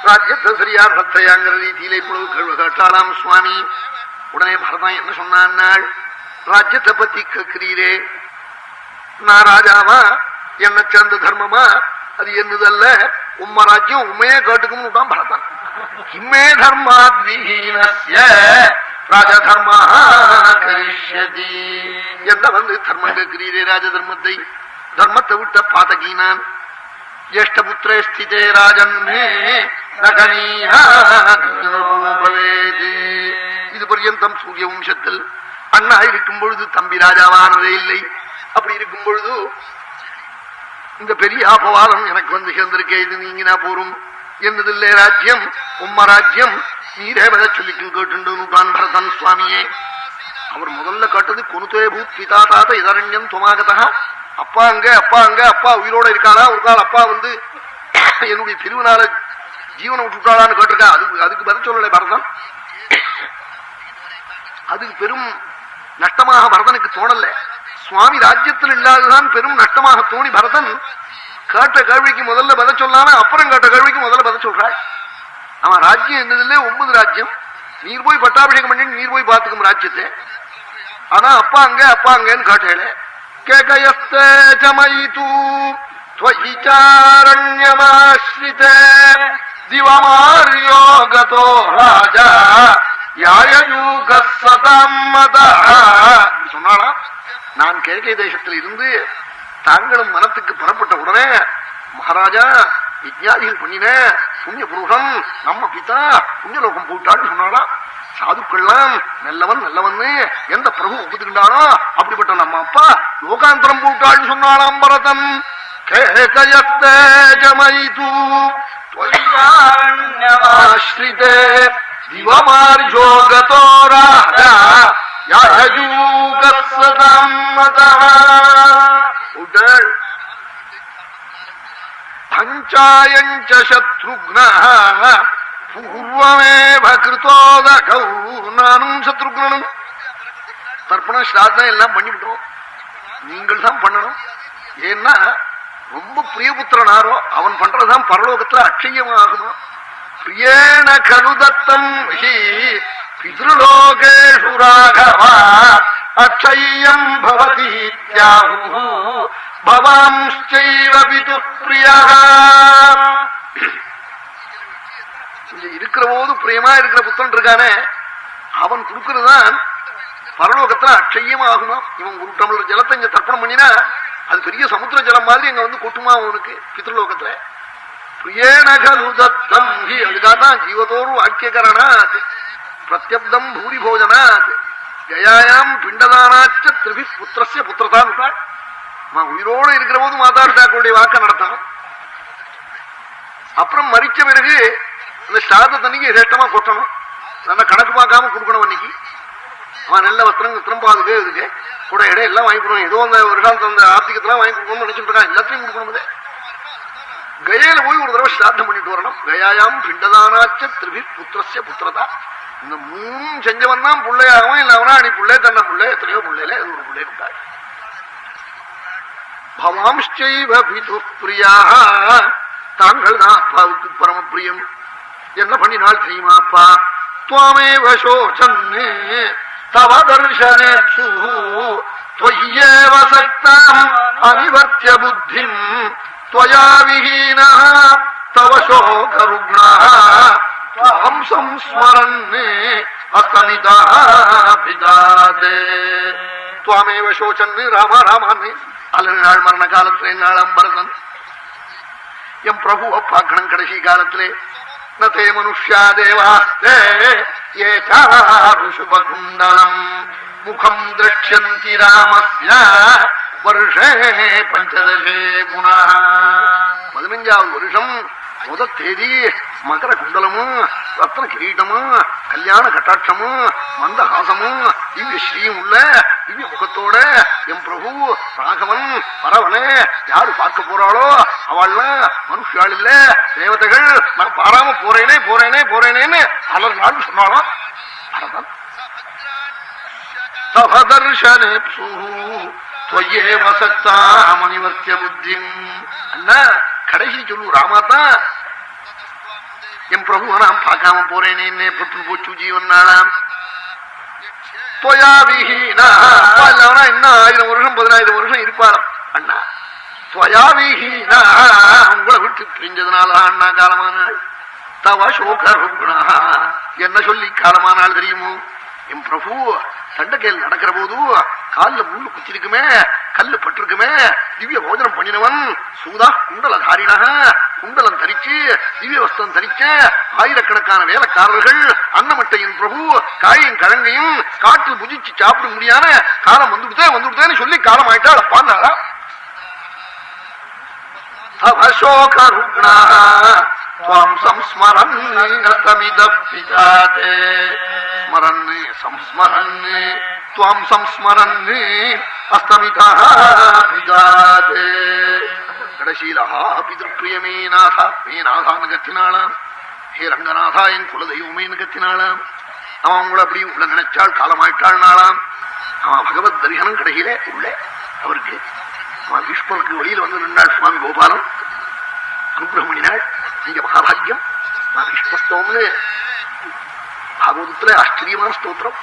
ராஜ்யத்தை சரியா பக்தையாங்கிற ரீதியில இப்பொழுது கேள்வி கேட்டாளாம் சுவாமி. உடனே பரதன் என்ன சொன்னாள், ராஜ்யத்தை பத்தி கேட்கிறீரே, நான் ராஜாவா, என்ன சேர்ந்த தர்மமா, அது என்னதல்ல, உம்ம ராஜ்யம் உண்மையே கேட்டுக்கும்னு விட்டான் பரதன். இம்மே தர்மாத்வீனஸ்ய ராஜதர்மா கரிஷ்யதி. என்ன வந்து தர்மம் கேட்கிறீரே, ராஜ தர்மத்தை, தர்மத்தை விட்ட பாதகீனான். ஜேஷ்டபுத்திரே ஸ்திதே ராஜன்னே நகனீயாபவேதி. இது பர்யந்தம் சூரிய வம்சத்தில் அண்ணா இருக்கும் பொழுது தம்பி ராஜாவானதே இல்லை. அப்படி இருக்கும் பொழுது இந்த பெரிய அபவாதம் எனக்கு வந்து சேர்ந்திருக்கே, இது நீங்கினா போரும். என்னதில்லை ராஜ்யம், உம்ம ராஜ்யம், நீரே வத சொல்லிக்கும் கேட்டுண்டான் பரதன் சுவாமியே. அவர் முதல்ல கேட்டது கொனுதே பூத் பிதா தாத இதரண்யம் துவமாகதா. அப்பா அங்க, அப்பா அங்க, அப்பா உயிரோட இருக்கானா, ஒரு கால் அப்பா வந்து என்னுடைய திருவினால ஜீவனை விட்டுட்டாளான்னு கேட்டிருக்கா. அதுக்கு பதில் சொல்லலை பரதன். அதுக்கு பெரும் நஷ்டமாக பரதனுக்கு தோணல. சுவாமி ராஜ்யத்தில் இல்லாததான் பெரும் நஷ்டமாக தோணி பரதன் கேட்ட கேள்விக்கு முதல்ல பதில் சொல்லாம அப்புறம் கேட்ட கேள்விக்கு முதல்ல பதில் சொல்றாள். அவன் ராஜ்யம் என்னதில்லை, 9 ராஜ்யம். நீர் போய் பட்டாபிஷேகம் பண்ணி நீர் போய் பார்த்துக்கும் ராஜ்யத்தை. ஆனா அப்பா அங்க, அப்பா அங்கன்னு கேட்டேன். கேகயஸ்தேஜமயிது த்வயிச்சாரண்யமாஸ்ரிதே திவமார்யோ கதோ ராஜா சொன்னாளா. நான் கேகை தேசத்தில் இருந்து தாங்களும் மனத்துக்கு புறப்பட்ட உடனே மகாராஜா விஜயாதிகள் பண்ணின புண்ணிய புருஷன் நம்ம பிதா புண்ணியலோகம் போட்டான்னு சொன்னாளா. சாதுக்கள்லாம் நல்லவன் நல்லவன் எந்த பிரபு ஒப்புத்துக்கிட்டானோ அப்படிப்பட்ட நம்ம அப்பா லோகாந்தரம் போட்டாள்னு சொன்னாளாம் பரதன். கேகயஸ்தேஜமயிது த்வயிச்சாரண்யமாஸ்ரிதே திவமார்யோ கதோ ராஜா பஞ்சாயஞ்ச சத்ருக்னः பூர்வமேவ கிருதோதகௌ. நானும் சத்ருக்னனும் தர்ப்பணம் ஸ்ராத்தம் எல்லாம் பண்ணிவிட்டோம். நீங்கள் தான் பண்ணணும். ஏன்னா ரொம்ப பிரியபுத்திரனாரோ அவன் பண்றதுதான் பரலோகத்துல அக்ஷயமாகுமா. பிரியேண கருதத்தம் பித்ருலோகேஷு ராகவா அக்ஷயம் பவதி த்யாஹு பவாம்ச்சைவ பிதுः ப்ரியः. இருக்கிற போது பிரியமா இருக்கிற புத்திரன் இருக்கானே அவன் கொடுக்கறதுதான் பரலோகத்துல அக்ஷயம் ஆகுமா. இவன் ஒரு டம்ளர் ஜலத்தை இங்க தர்ப்பணம் பண்ணினா அது பெரிய சமுத்திர ஜலம் மாதிரி அங்க வந்து கொட்டுமா அவனுக்கு பித்ருலோகத்துல. பிரியேணகலுதத்தம் ஹி. அதுக்காகத்தான் ஜீவதோரு வாக்கியகரணாத் பிரத்யப்தம் பூரி போஜனாத் கயாயாம் பிண்டதானாச்ச திரிபி புத்திரஸ்ய புத்திரதான் விட்டாள். உயிரோடு இருக்கிற போது மாதாபிதாக்களுடைய வாக்க நடத்தணும். அப்புறம் மறிச்ச பிறகு அந்த சாத தண்ணிக்கு சேஷ்டமா கொட்டணும். நல்லா கணக்கு பார்க்காம கொடுக்கணும். அன்னைக்கு அவன் நல்ல வஸ்திரம் திரும்பாதுக்கு இதுக்கு கூட இடம் எல்லாம் வாங்கி கொடுக்கணும். ஏதோ அந்த ஒரு காலத்து அந்த ஆர்த்திகத்தெல்லாம் வாங்கி கொடுக்கணும்னு நினைச்சிட்டு இருக்கான். எல்லாத்தையும் கொடுக்கணும். கயையில போய் ஒரு தடவை ஸ்ராத்தம் பண்ணிட்டு வரணும். கயாயாம் பிண்டதானாச்ச திரிபி புத்திரஸ்ய புத்திரதா. இந்த 3 செஞ்சவன் தான் பிள்ளையாகவும் இல்ல அவனா அடி பிள்ளை தன்ன பிள்ளை எத்தனையோ பிள்ளையில அது ஒரு பிள்ளை விட்டாள். பவாம்ச்சைவ பிதுः ப்ரியாः. தாங்கள் தான் அப்பாவுக்கு பரம பிரியம். என்ன பண்ணினால் தெரியுமா அப்பா. துவமேவ சோசன்னே தவ தர்சனேப்சு த்வய்யேவ சக்தாம் அனிவர்த்ய புத்திம் त्वया विहीनः तव शोकरुग्णः त्वां संस्मरन् अस्तमितः पिदाते. त्वामेव शोचन् राम रामाன்னு அலநாள் மரண காலத்திலே நாளாம் பரதன் என் பிரபு அப்பாக்கணம் கடைசி காலத்திலே நே மனுஷ்யா தேவாஸ்தே ஏகாருஷுபகுண்டலம் முகம் திரட்சந்தி ராமஸ்ய வருஷே பஞ்சதசே குணா. 15வது வருஷம் முதல் தேதி மகர குண்டலமும் ரத்ன கிரீட்டமும் கல்யாண கட்டாட்சமும் மந்தஹாசமும் திவ்ய ஸ்ரீயும் உள்ள திவ்ய முகத்தோட என் பிரபு ராகவன் வரவனே யாரு பார்க்க போறாளோ அவள்லாம் மனுஷாள் இல்ல தேவதைகள். நான் பாராம போறேனே போறேனே போறேனேன்னு பலர் நாள் சொன்னாலும் பரதன் தபதர்ஷனேப்சு त्वय्येव सक्तामनिवर्त्य बुद्धिम्. அண்ணா கடைசி சொல்லு ராமாத்தான் என் பிரபுவை நான் பார்க்காம போறேனே, என்ன பட்டு போச்சு ஜீவன் நாளாம். என்ன 1000 வருஷம் 10000 வருஷம் இருப்பாராம் அண்ணா. உங்களை விட்டு பிரிஞ்சதுனால அண்ணா காலமானாள். தவ சோகருணா என்ன சொல்லி காலமானாள் தெரியுமோ? என் பிரபு தண்டக்கையில் நடக்கிற போது காலில் முள்ளு குத்திருக்குமே, கல்லு பட்டிருக்குமே, திவ்ய போஜனம் பண்ணினவன் சூதா குண்டலதாரினாக குண்டலம் தரிச்சு திவ்ய வஸ்திரம் தரிச்ச ஆயிரக்கணக்கான வேலைக்காரர்கள் அன்னமட்டையின் பிரபு காயும் கழங்கையும் காட்டில் புஜிச்சு சாப்பிட முடியாத காலம் வந்துடுதேன்னு சொல்லி காலம் ஆயிட்டாள். அப்பான்னாளா கடைசியிலா பிதிருப்பிரியமே நாதா மே நாதான்னு கத்தினாளாம். ஹே ரங்கநாதா என் குலதெய்வமேன்னு கத்தினாளாம். அவன் உங்களை அப்படி உள்ள நினைச்சாள் காலமாயிட்டாள் நாளாம். அவன் பகவத் தரிசனம் கடைசியிலே உள்ள அவருக்கு ஈஸ்வருக்கு வெளியில் வந்து நின்றாள். சுவாமி கோபாலம் அனுகிரகம் பண்ணினாள். நீங்க மகாபாகியம். நான் விஷ்ணஸ்தோம்னு பாகவதத்துல ஆச்சரியமான ஸ்தோத்திரம்.